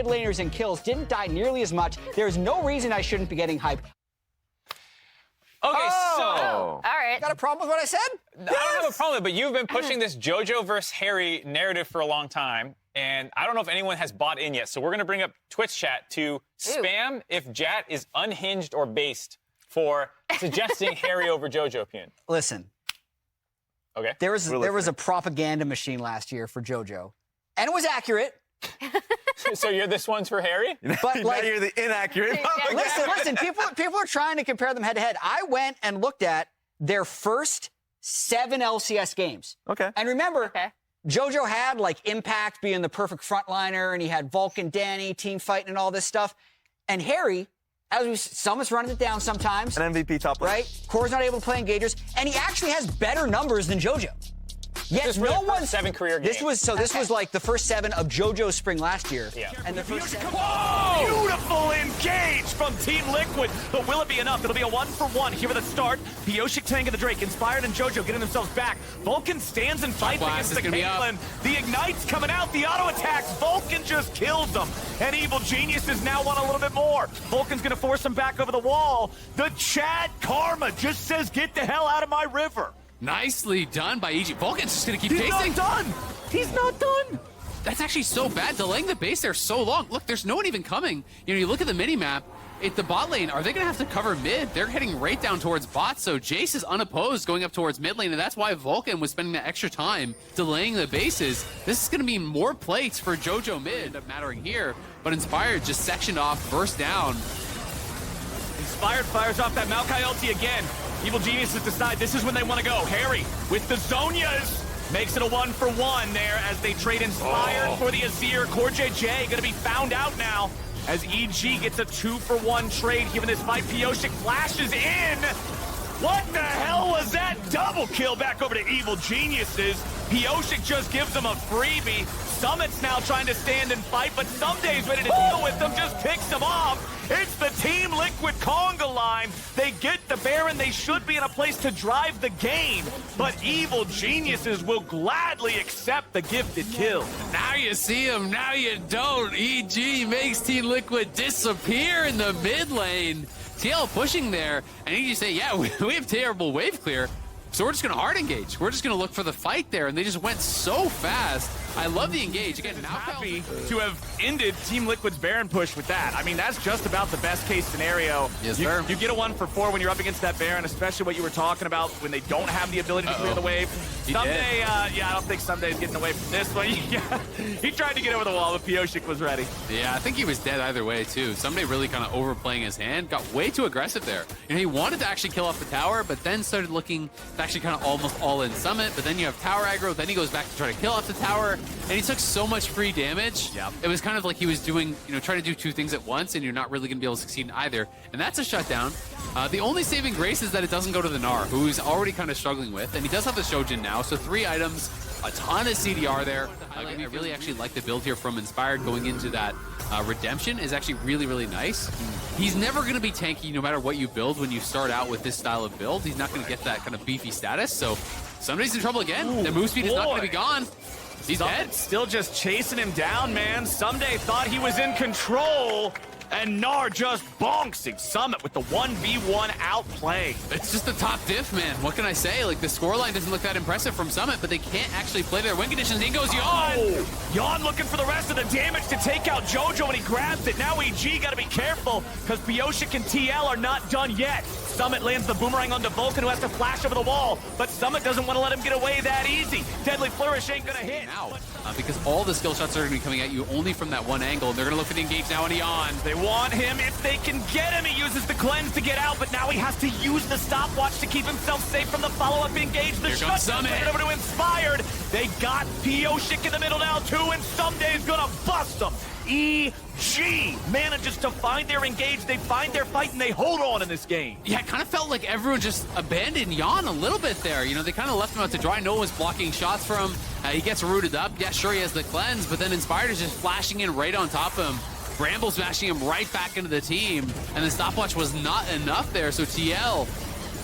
Mid laners and kills didn't die nearly as much. There's no reason I shouldn't be getting hype. Okay, so All right. Got a problem with what I said? I don't have a problem, but you've been pushing this JoJo versus Harry narrative for a long time, and I don't know if anyone has bought in yet. So we're gonna bring up Twitch chat to spam if Jat is unhinged or based for suggesting Harry over JoJo opinion. Listen. Okay. There was a propaganda machine last year for JoJo, and it was accurate. So you're this one's for Harry? But Now you're the inaccurate. listen. People are trying to compare them head to head. I went and looked at their first 7 LCS games. Okay. And remember, JoJo had like Impact being the perfect frontliner, and he had Vulcan, Danny, team fighting, and all this stuff. And Harry, Summit's running it down sometimes. An MVP top lane. Right? Core's not able to play engages, and he actually has better numbers than JoJo. Yet This no was one 7 career games. This was like the first 7 of JoJo's spring last year. Yeah. And the first 7. Whoa! Beautiful engage from Team Liquid. But will it be enough? It'll be a 1-for-1 here at the start. Pioshik tanking the Drake. Inspired and JoJo getting themselves back. Vulcan stands and fights against the Caitlyn. The Ignite's coming out. The auto attacks. Vulcan just kills them. And Evil Geniuses now want a little bit more. Vulcan's going to force him back over the wall. The Chad Karma just says, get the hell out of my river. Nicely done by EG. Vulcan's just gonna keep He's chasing. not done. He's not done. That's actually so bad. Delaying the base there so long. Look, there's no one even coming. You know, you look at the mini-map, at the bot lane, are they gonna have to cover mid? They're heading right down towards bot, so Jace is unopposed going up towards mid lane, and that's why Vulcan was spending that extra time delaying the bases. This is gonna mean more plates for JoJo mid, end up mattering here, but Inspired just sectioned off, burst down. Inspired fires off that Maokai ulti again. Evil Geniuses decide this is when they want to go. Harry with the Zonias makes it a 1-for-1 there as they trade Inspired for the Azir. Core JJ going to be found out now as EG gets a 2-for-1 trade here in this fight. Pioshik flashes in. What the hell was that? Double kill back over to Evil Geniuses. Pioshik just gives them a freebie. Summit's now trying to stand and fight, but Someday's ready to deal with them, just picks them off. It's the Team Liquid conga line. They get the Baron. They should be in a place to drive the game, but Evil Geniuses will gladly accept the gifted kill. Now you see him, now you don't. EG makes Team Liquid disappear in the mid lane. TL pushing there, and you just say, yeah, we have terrible wave clear, so we're just going to hard engage. We're just going to look for the fight there, and they just went so fast. I love the engage. Again, now happy to have ended Team Liquid's Baron push with that. I mean, that's just about the best case scenario. Yes, you, sir. You get a 1-for-4 when you're up against that Baron, especially what you were talking about when they don't have the ability to clear the wave. Someday, yeah, I don't think Someday's getting away from this one. He tried to get over the wall, but Pioshik was ready. Yeah, I think he was dead either way, too. Someday really kind of overplaying his hand, got way too aggressive there. You know, he wanted to actually kill off the tower, but then started looking to actually kind of almost all in Summit, but then you have tower aggro, then he goes back to try to kill off the tower, and he took so much free damage. Yep. It was kind of like he was doing, you know, trying to do 2 things at once, and you're not really going to be able to succeed in either. And that's a shutdown. The only saving grace is that it doesn't go to the Gnar, who he's already kind of struggling with, and he does have the Shojin now, so 3 items, a ton of CDR there. I really actually like the build here from Inspired going into that Redemption is actually really, really nice. He's never going to be tanky no matter what you build when you start out with this style of build. He's not going to get that kind of beefy status, so somebody's in trouble again. The move speed is not going to be gone. He's dead. Still just chasing him down, man. Someday thought he was in control, and Gnar just bonksing Summit with the 1v1 outplay. It's just the top diff, man. What can I say? Like, the scoreline doesn't look that impressive from Summit, but they can't actually play their win conditions. In goes Yon! Oh, Yon looking for the rest of the damage to take out JoJo, and he grabs it. Now EG got to be careful, because Pioshik and TL are not done yet. Summit lands the boomerang onto Vulcan, who has to flash over the wall, but Summit doesn't want to let him get away that easy. Deadly Flourish ain't going to hit. Now, because all the skill shots are going to be coming at you only from that one angle, and they're going to look for the engage now on Yon. They want him if they can get him. He uses the cleanse to get out, but now he has to use the stopwatch to keep himself safe from the follow-up engage. The shutdown put it over to Inspired. They got Pioshik in the middle now too, and Someday's gonna bust them. EG manages to find their engage, they find their fight, and they hold on in this game. Yeah, it kind of felt like everyone just abandoned Yon a little bit there. You know, they kind of left him out to dry. No one's blocking shots for him. He gets rooted up. Yeah, sure, he has the cleanse, but then Inspired is just flashing in right on top of him. Bramble smashing him right back into the team, and the stopwatch was not enough there, so TL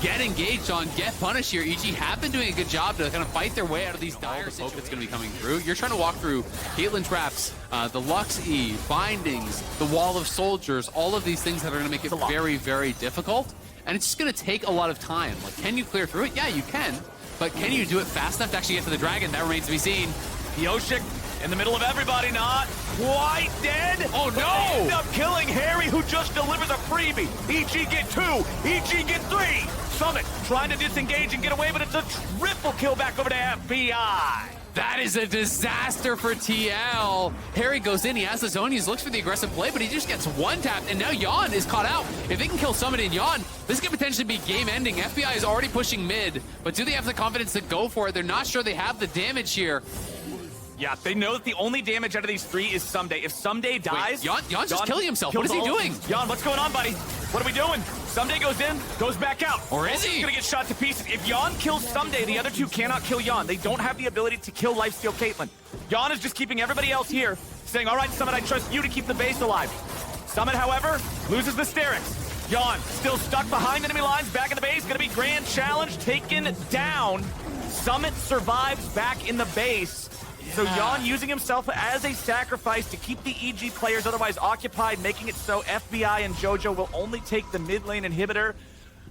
get engaged on, get punished here. EG have been doing a good job to kind of fight their way out of these dire situations that's going to be coming through. You're trying to walk through Caitlyn traps, the Lux E, bindings, the wall of soldiers, all of these things that are going to make it very, very difficult. And it's just going to take a lot of time. Like, can you clear through it? Yeah, you can. But can you do it fast enough to actually get to the dragon? That remains to be seen. Yoshik in the middle of everybody, not quite dead. Oh, But no! they end up killing Harry, who just delivers a freebie. EG get 2, EG get 3. Summit trying to disengage and get away, but it's a triple kill back over to FBI. That is a disaster for TL. Harry goes in, he has the zone, he looks for the aggressive play, but he just gets one tapped, and now Yon is caught out. If they can kill Summit and Yon, this could potentially be game ending. FBI is already pushing mid, but do they have the confidence to go for it? They're not sure they have the damage here. Yeah, they know that the only damage out of these 3 is Someday. If Someday dies... Wait, Yon's just killing himself. What is he kills doing? Yon, what's going on, buddy? What are we doing? Someday goes in, goes back out. Or is he? He's gonna get shot to pieces. If Yon kills Someday, the other 2 cannot kill Yon. They don't have the ability to kill lifesteal Caitlyn. Yon is just keeping everybody else here, saying, all right, Summit, I trust you to keep the base alive. Summit, however, loses the Sterix. Yon still stuck behind enemy lines, back in the base, gonna be grand challenge, taken down. Summit survives back in the base. So Yon using himself as a sacrifice to keep the EG players otherwise occupied, making it so FBI and JoJo will only take the mid lane inhibitor.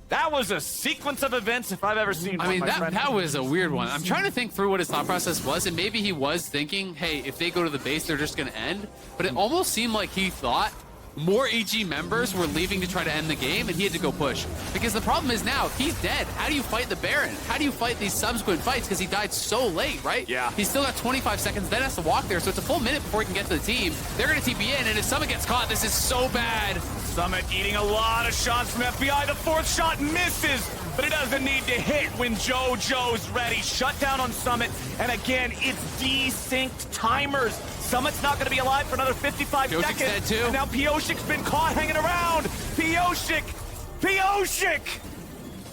That was a sequence of events if I've ever seen one, I mean, my friend. that was a weird one. I'm trying to think through what his thought process was, and maybe he was thinking, hey, if they go to the base, they're just going to end. But it almost seemed like he thought more EG members were leaving to try to end the game, and he had to go push. Because the problem is now, he's dead. How do you fight the Baron? How do you fight these subsequent fights? Because he died so late, right? Yeah. He's still got 25 seconds, then has to walk there, so it's a full minute before he can get to the team. They're going to TP in, and if Summit gets caught, this is so bad. Summit eating a lot of shots from FBI. The 4th shot misses, but it doesn't need to hit when JoJo's ready. Shut down on Summit, and again, it's desynced timers. Summit's not going to be alive for another 55 Pioshik's seconds. dead too. And now Pioshik's been caught hanging around. Pioshik!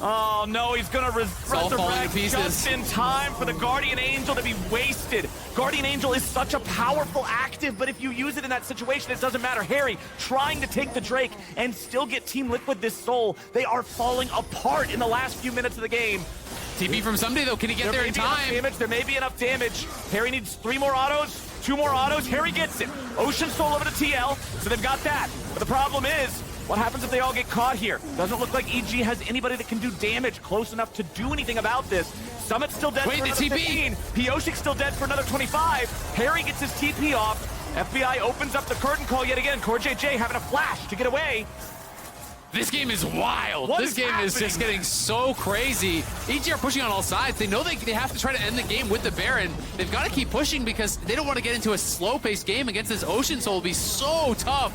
Oh no, he's going to all falling resurrect to pieces. just in time for the Guardian Angel to be wasted. Guardian Angel is such a powerful active, but if you use it in that situation, it doesn't matter. Harry trying to take the Drake and still get Team Liquid this soul. They are falling apart in the last few minutes of the game. TP from Someday, though. Can he get there in time? There may be enough damage. Harry needs 3 more autos, 2 more autos. Harry gets it. Ocean Soul over to TL, so they've got that. But the problem is, what happens if they all get caught here? Doesn't look like EG has anybody that can do damage close enough to do anything about this. Summit's still dead for another 15. Pioshik's still dead for another 25. Harry gets his TP off. FBI opens up the curtain call yet again. CoreJJ having a flash to get away. This game is wild. This game is just getting so crazy. EG are pushing on all sides. They know they have to try to end the game with the Baron. They've got to keep pushing because they don't want to get into a slow-paced game against this Ocean Soul. It'll be so tough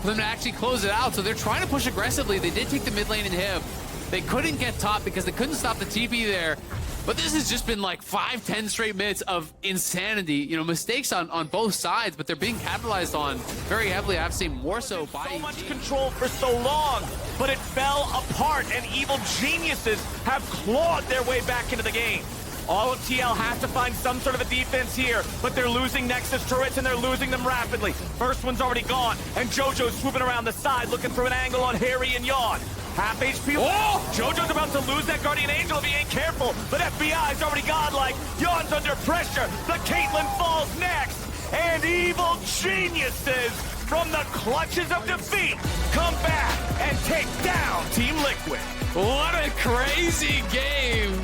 for them to actually close it out. So they're trying to push aggressively. They did take the mid lane inhib. They couldn't get top because they couldn't stop the TP there. But this has just been like 5-10 straight minutes of insanity. You know, mistakes on both sides, but they're being capitalized on very heavily. I've seen more so by so much control for so long, but it fell apart, and evil geniuses have clawed their way back into the game. All of TL has to find some sort of a defense here, but they're losing Nexus turrets, and they're losing them rapidly. First one's already gone, and JoJo's swooping around the side, looking for an angle on Harry and Yon. Half HP. Oh! JoJo's about to lose that Guardian Angel if he ain't careful, but FBI's already godlike. Yon's under pressure. The Caitlyn falls next, and evil geniuses from the clutches of defeat come back and take down Team Liquid. What a crazy game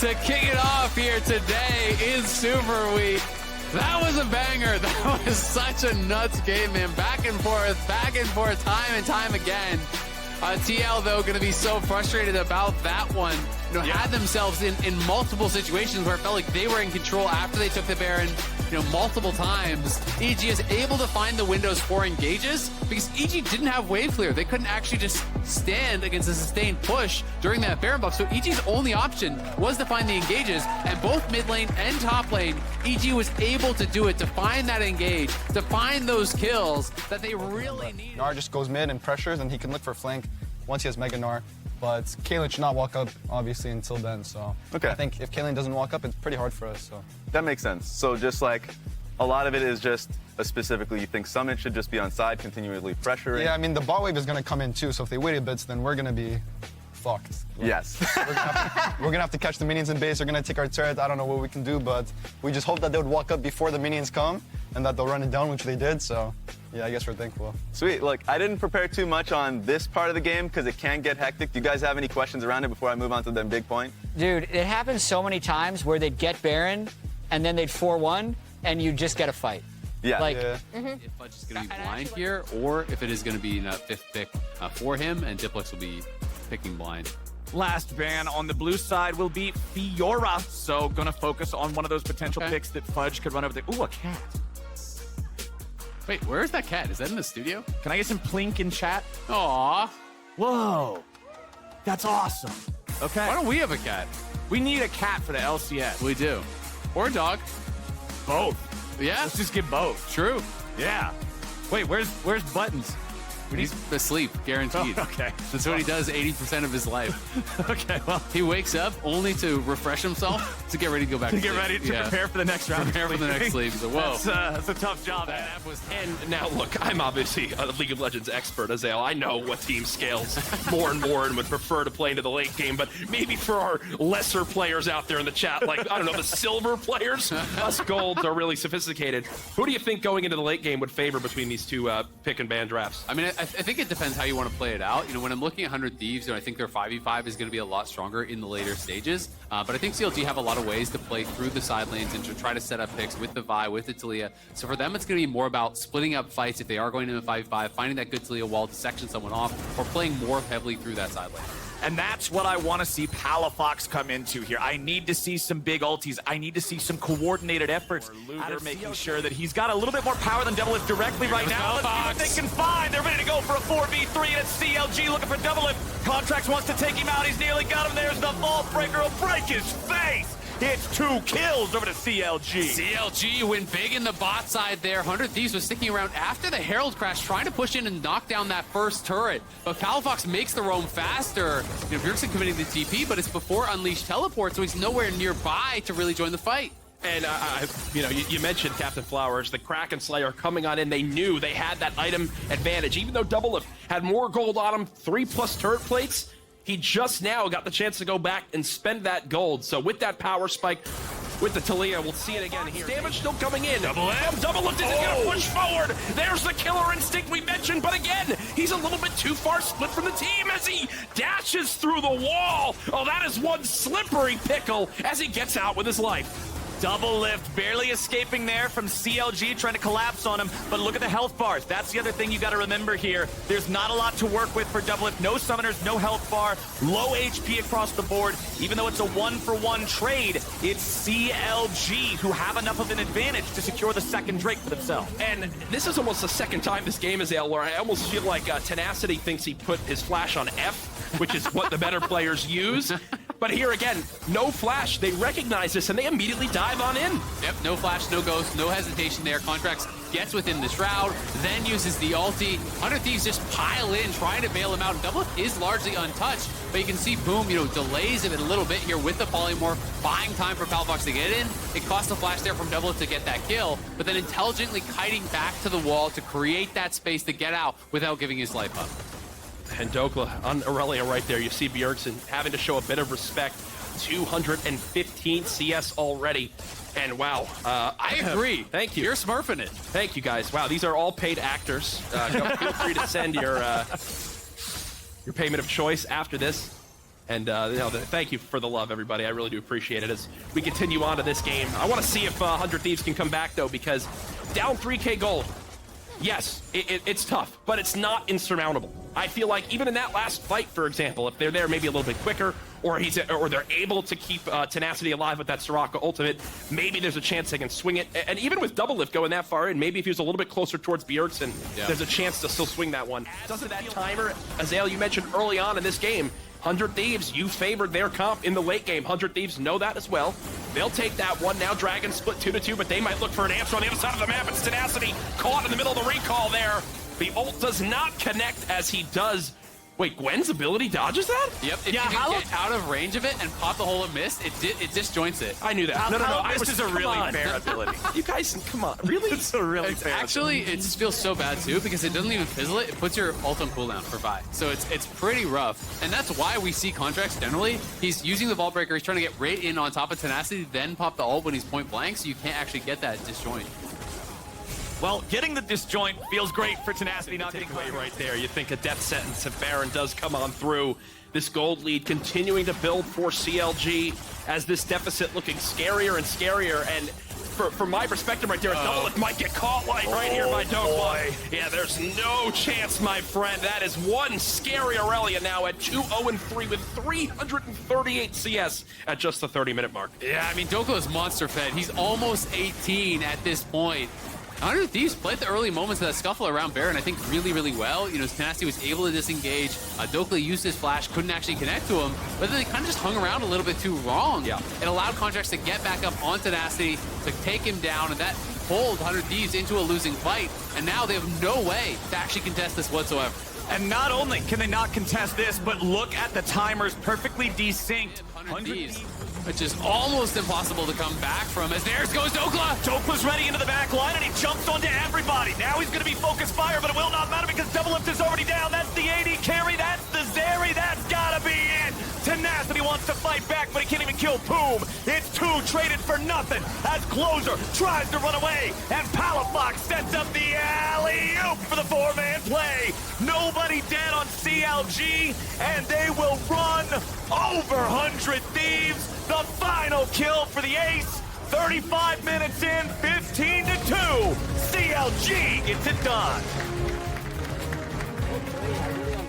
to kick it off here today in Super Week. That was a banger. That was such a nuts game, man. Back and forth, time and time again. TL, though, going to be so frustrated about that one. You know, had themselves in multiple situations where it felt like they were in control after they took the Baron, you know, multiple times. EG is able to find the windows for engages because EG didn't have wave clear. They couldn't actually just stand against a sustained push during that Baron buff. So EG's only option was to find the engages, and both mid lane and top lane, EG was able to do it, to find that engage, to find those kills that they really need. Gnar just goes mid and pressures, and he can look for flank once he has Mega Gnar. But Caitlyn should not walk up, obviously, until then. So Okay. I think if Caitlyn doesn't walk up, it's pretty hard for us. So That makes sense. So just like a lot of it is just specifically you think Summit should just be on side, continually pressuring. yeah, I mean the bot wave is going to come in too. So if they wait a bit, then we're going to be fucked. Yes. We're gonna have to catch the minions in base. They're gonna take our turret. I don't know what we can do, but we just hope that they would walk up before the minions come and that they'll run it down, which they did. So, yeah, I guess we're thankful. Sweet. Look, I didn't prepare too much on this part of the game because it can get hectic. Do you guys have any questions around it before I move on to the big point? Dude, it happens so many times where they'd get Baron and then they'd 4-1 and you just get a fight. Yeah. Like, Yeah. If Fudge is going to be blind here, or if it is going to be a 5th pick for him, and Diplex will be picking blind. Last ban on the blue side will be Fiora. So gonna focus on one of those potential picks that Fudge could run over there. Ooh, a cat. Wait, where is that cat? Is that in the studio? Can I get some plink in chat? Aw. Whoa. That's awesome. Okay. Why don't we have a cat? We need a cat for the LCS. We do. Or a dog. Both. Yeah, Let's just get both. true. Yeah. Wait, where's Buttons? He's asleep, guaranteed. Oh, okay. That's what he does 80% of his life. Okay, well, He wakes up only to refresh himself to get ready to go back to to get sleep. ready to prepare for the next round. Prepare for the next sleep. So, whoa. That's a tough job. And now, look, I'm obviously a League of Legends expert, Azale. I know what team scales more and more and would prefer to play into the late game, but maybe for our lesser players out there in the chat, like, I don't know, the silver players, us golds are really sophisticated. Who do you think going into the late game would favor between these two pick and ban drafts? I mean, I think it depends how you want to play it out. You know, when I'm looking at 100 Thieves, I think their 5v5 is going to be a lot stronger in the later stages. But I think CLG have a lot of ways to play through the side lanes and to try to set up picks with the Vi, with the Taliyah. So for them, it's going to be more about splitting up fights if they are going into a 5v5, finding that good Taliyah wall to section someone off, or playing more heavily through that side lane. And that's what I want to see Palafox come into here. I need to see some big ultis. I need to see some coordinated efforts out of making sure that he's got a little bit more power than Doublelift directly right now. Let's see what they can find. They're ready to go for a 4v3, and it's CLG looking for Doublelift. Contracts wants to take him out. He's nearly got him. There's the Vault Breaker. He'll break his face. It's 2 kills over to CLG. CLG went big in the bot side there. 100 Thieves was sticking around after the Herald crash, trying to push in and knock down that first turret. But Palafox makes the roam faster. You know, Bjergsen committing the TP, but it's before Unleashed teleport, so he's nowhere nearby to really join the fight. And, you mentioned Captain Flowers, the Kraken Slayer coming on in. They knew they had that item advantage. Even though Doublelift had more gold on him, 3+ turret plates, he just now got the chance to go back and spend that gold. So with that power spike, with the Taliyah, we'll see it again here. Damage still coming in. Doublelift isn't gonna push forward. There's the killer instinct we mentioned, but again, he's a little bit too far split from the team as he dashes through the wall. Oh, that is one slippery pickle as he gets out with his life. Doublelift barely escaping there from CLG trying to collapse on him, but look at the health bars. That's the other thing you got to remember here. There's not a lot to work with for Doublelift. No summoners, no health bar, low HP across the board. Even though it's a 1-for-1 trade, it's CLG who have enough of an advantage to secure the second Drake for themselves. And this is almost the second time this game is out where I almost feel like Tenacity thinks he put his flash on F, which is what the better players use. But here again, no flash. They recognize this and they immediately dive on in. Yep, no flash, no ghost, no hesitation there. Contracts gets within the shroud, then uses the ulti. 100 Thieves just pile in, trying to bail him out. Doublelift is largely untouched, but you can see Boom, delays it a little bit here with the polymorph, buying time for Palafox to get in. It costs a flash there from Doublelift to get that kill, but then intelligently kiting back to the wall to create that space to get out without giving his life up. And Dokla on Aurelia right there. You see Bjergsen having to show a bit of respect. 215 CS already. And wow. I agree. Thank you. You're smurfing it. Thank you, guys. Wow, these are all paid actors. Feel free to send your payment of choice after this. And thank you for the love, everybody. I really do appreciate it as we continue on to this game. I want to see if 100 Thieves can come back, though, because down 3K gold. Yes, it's tough, but it's not insurmountable. I feel like even in that last fight, for example, if they're there maybe a little bit quicker, or they're able to keep Tenacity alive with that Soraka ultimate, maybe there's a chance they can swing it. And even with Doublelift going that far in, maybe if he was a little bit closer towards Bjergsen, there's a chance to still swing that one. Doesn't that timer, Azale, you mentioned early on in this game, 100 Thieves, you favored their comp in the late game. 100 Thieves know that as well. They'll take that one. Now Dragon split 2-2, but they might look for an answer on the other side of the map. It's Tenacity caught in the middle of the recall there. The ult does not connect as he does Wait, Gwen's ability dodges that? Yep, if you can get out of range of it and pop the hole of mist, it disjoints it. I knew that. No. This is a really fair ability. You guys, come on. Really? It's a really It's fair actually, it just feels so bad too because it doesn't even fizzle it. It puts your ult on cooldown for Vi. So it's pretty rough. And that's why we see Contracts generally. He's using the Vault Breaker. He's trying to get right in on top of Tenacity, then pop the ult when he's point blank. So you can't actually get that disjoint. Well, getting the disjoint feels great for Tenacity, not getting Takeaway right there. You think a death sentence if Baron does come on through. This gold lead continuing to build for CLG as this deficit looking scarier and scarier. And from my perspective right there, a double lift might get caught right here by Dokla. Yeah, there's no chance, my friend. That is one scary Aurelia now at 2-0-3 with 338 CS at just the 30-minute mark. Yeah, I mean, Dokla is monster fed. He's almost 18 at this point. 100 Thieves played the early moments of that scuffle around Baron, I think, really, really well. You know, Tenacity was able to disengage. Dokla used his flash, couldn't actually connect to him, but then they kind of just hung around a little bit too long. Yeah. It allowed Contracts to get back up on Tenacity, to take him down, and that pulled 100 Thieves into a losing fight, and now they have no way to actually contest this whatsoever. And not only can they not contest this, but look at the timers perfectly desynced. 100 Thieves, which is almost impossible to come back from, as there goes Dokla! Dokla's ready into the back line, and he jumps onto everybody. Now he's going to be focused fire, but it will not matter because Double Lift is already down. That's the AD carry. That's the Zeri. That's got to be it. Tenacity wants to fight back, but he can't even kill Boom. It's two traded for nothing as Closer tries to run away, and Palafox sets up the alley-oop for the four-man play. Nobody dead on CLG, and they will run over 100 Thieves. The final kill for the Ace. 35 minutes in, 15-2. CLG gets it done.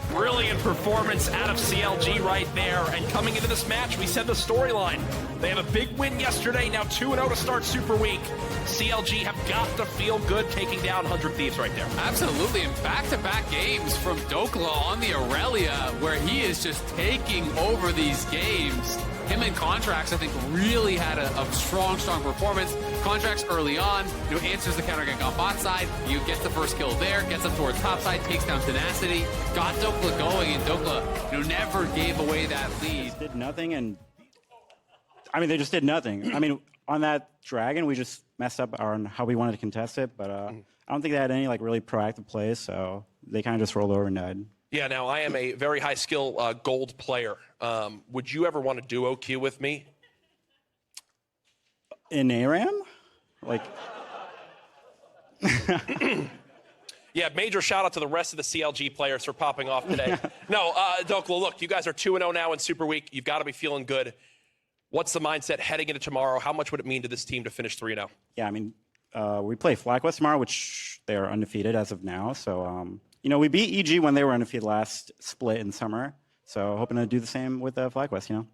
Brilliant performance out of CLG right there. And coming into this match, we said the storyline. They have a big win yesterday, now 2-0 to start Super Week. CLG have got to feel good taking down 100 Thieves right there. Absolutely, and back-to-back games from Dokla on the Aurelia, where he is just taking over these games. Him and Contracts, I think, really had a strong performance. Contracts early on, you know, answers the counter gank on bot side. You get the first kill there, gets up towards top side, takes down Tenacity, got Dokla going, and Dokla, you know, never gave away that lead. Did nothing, and I mean, they just did nothing. I mean, on that Dragon, we just messed up on how we wanted to contest it, but I don't think they had any like really proactive plays, so they kind of just rolled over and died. Yeah, now I am a very high skill gold player. Would you ever want to duo queue with me? In ARAM? Like, Yeah, major shout out to the rest of the CLG players for popping off today. No, Dokla, look, you guys are 2-0 now in Super Week. You've got to be feeling good. What's the mindset heading into tomorrow? How much would it mean to this team to finish 3-0? yeah, I mean, we play FlyQuest tomorrow, which they are undefeated as of now. So, you know, we beat EG when they were undefeated last split in summer. So, hoping to do the same with FlyQuest. You know,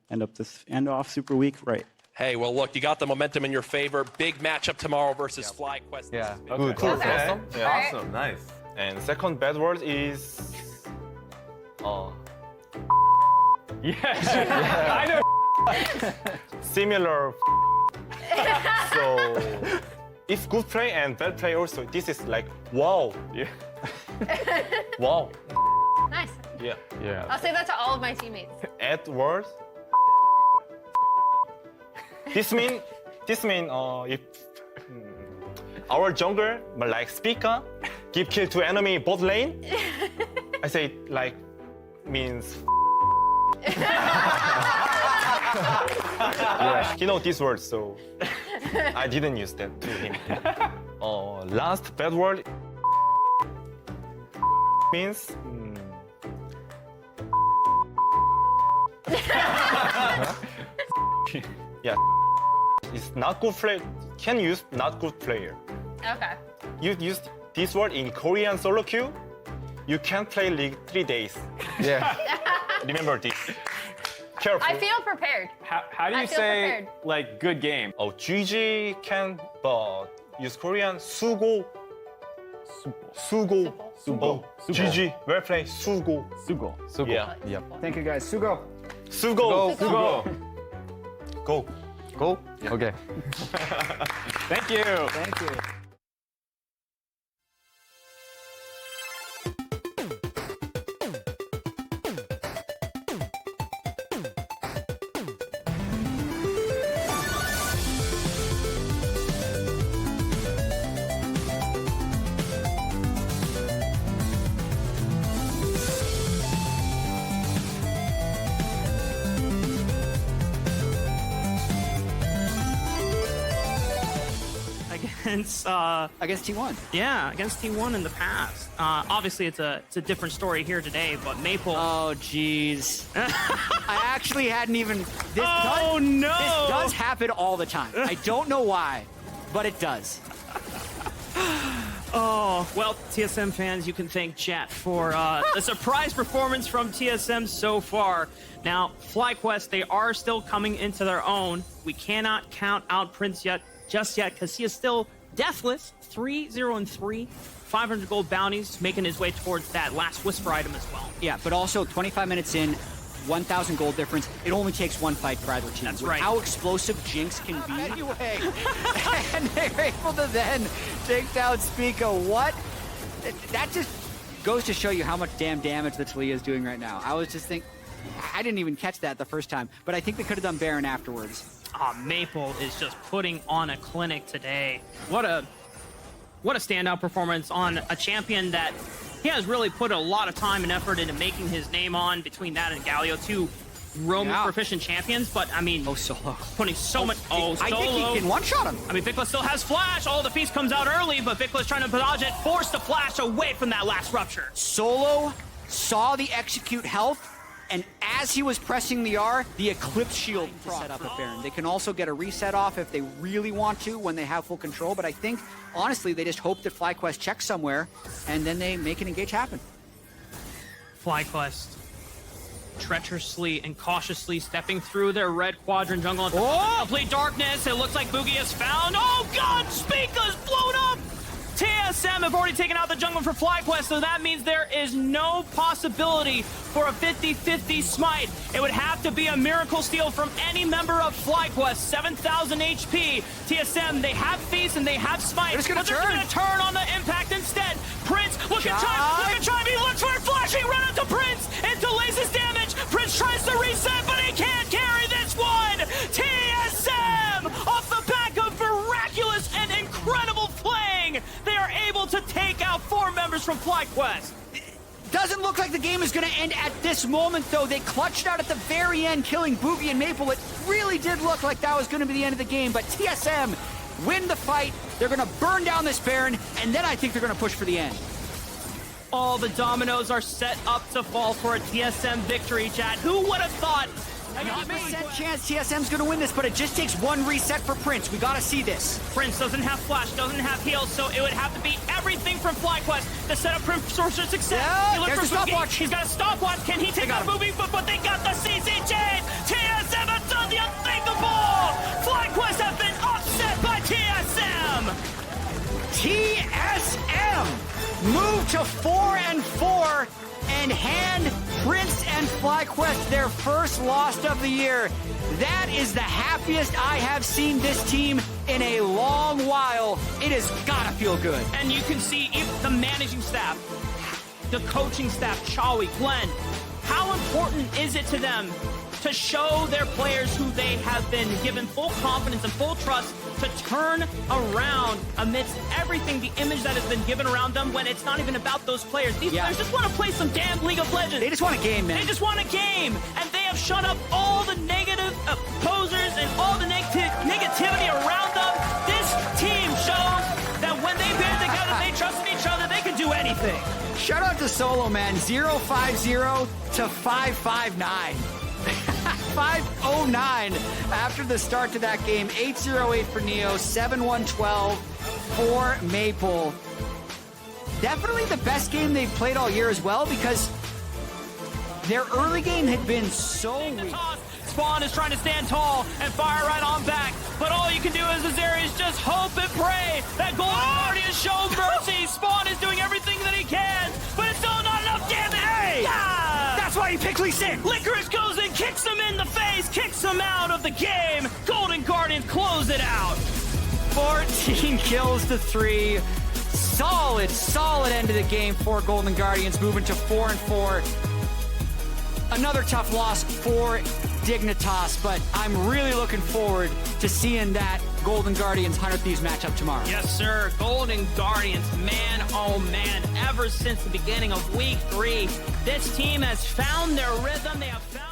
end off Super Week right. Hey, well, look, you got the momentum in your favor. Big matchup tomorrow versus FlyQuest. Yeah. Good. Cool. Okay. Awesome. Yeah. Awesome. Nice. And second bad word is I know. similar. So if good play and bad play also, this is like wow. Yeah. Wow. Nice. Yeah. Yeah. I'll say that to all of my teammates. Add words. This mean if our jungler like speaker give kill to enemy bot lane, I say like means. Yeah, he know these words, so I didn't use that to him. Last bad word means. Yeah, it's not good player. Can use not good player. Okay. You use this word in Korean solo queue. You can't play League 3 days. Yeah. Remember this. Careful. I feel prepared. How do I you feel say prepared. like good game? Oh, GG can but use Korean 수고. 수고. 수고. GG. Well played. 수고. Sugo. Sugo. Yeah. Yep. Thank you guys. Sugo. 수고. Sugo. Go. Go. Okay. Thank you. Thank you. against T1. Yeah, against T1 in the past. Obviously, it's a different story here today, but Maple. Oh, jeez. I actually hadn't even. This no! This does happen all the time. I don't know why, but it does. Oh, well, TSM fans, you can thank chat for the surprise performance from TSM so far. Now, FlyQuest, they are still coming into their own. We cannot count out Prince just yet, because he is still deathless. 3-0-3, 500 gold bounties, making his way towards that last Whisper item as well. Yeah, but also 25 minutes in, 1,000 gold difference. It only takes one fight for either team. That's right. How explosive Jinx can be. Anyway, and they're able to then take down Spica. What? That just goes to show you how much damn damage that Talia is doing right now. I was just thinking, I didn't even catch that the first time, but I think they could have done Baron afterwards. Maple is just putting on a clinic today. What a standout performance on a champion that he has really put a lot of time and effort into making his name on, between that and Galio, two roaming proficient champions. But I mean, Solo putting so much. Solo. I think he can one-shot him. I mean, Vikla still has flash. Oh, the feast comes out early, but Vikla's trying to dodge it, force the flash away from that last rupture. Solo saw the execute health, and as he was pressing the R, the Eclipse Shield to set up a Baron. They can also get a reset off if they really want to when they have full control, but I think, honestly, they just hope that FlyQuest checks somewhere, and then they make an engage happen. FlyQuest treacherously and cautiously stepping through their red quadrant jungle into complete darkness. It looks like Boogie is found. Oh god, Spica's blown up! TSM have already taken out the jungle for FlyQuest, so that means there is no possibility for a 50-50 smite. It would have to be a miracle steal from any member of FlyQuest. 7,000 HP. TSM, they have Feast and they have smite, but they're going to turn on the impact instead. Prince, look at time, he looks for it, flashing right up to Prince, and delays his damage. Prince tries to reset, but he can't carry this one. TSM, off the back of miraculous and incredible playing, they are able to take out 4 members from FlyQuest. Doesn't look like the game is going to end at this moment, though. They clutched out at the very end, killing Boogie and Maple. It really did look like that was going to be the end of the game, but TSM win the fight. They're going to burn down this Baron, and then I think they're going to push for the end. All the dominoes are set up to fall for a TSM victory, chat. Who would have thought? 90% chance TSM's going to win this, but it just takes one reset for Prince. We got to see this. Prince doesn't have flash, doesn't have heal, so it would have to be everything from FlyQuest to set up Prince for success. Yeah, there's a stopwatch. He's got a stopwatch. Can he take out Boogie? But they got the CC chain. TSM has done the unthinkable. FlyQuest have been upset by TSM. TSM move to 4-4 and hand Prince and FlyQuest their first loss of the year. That is the happiest I have seen this team in a long while. It has gotta feel good. And you can see the managing staff, the coaching staff, Chawi, Glenn, how important is it to them to show their players who they have been given full confidence and full trust to turn around amidst everything, the image that has been given around them, when it's not even about those players. These players just want to play some damn League of Legends. They just want a game, man. They just want a game. And they have shut up all the negative posers and all the negativity around them. This team shows that when they band together, they trust in each other, they can do anything. Shout out to Solo, man. 0-5-0 to 5-5-9. 5-0-9 after the start to that game. 8-0-8 for Neo, 7-1-12 for Maple. Definitely the best game they've played all year as well, because their early game had been so weak. Spawn is trying to stand tall and fire right on back, but all you can do as Azeri is just hope and pray that Golden Guardian show mercy. Spawn is doing everything that he can, but it's still not enough damage. That's why he picked Lee Sin. Licorice goes and kicks him in the face, kicks him out of the game. Golden Guardians close it out. 14 kills to 3. Solid end of the game for Golden Guardians, moving to 4-4. Another tough loss for Dignitas, but I'm really looking forward to seeing that Golden Guardians 100 Thieves matchup tomorrow. Yes, sir. Golden Guardians, man, oh man, ever since the beginning of week 3, this team has found their rhythm. They have found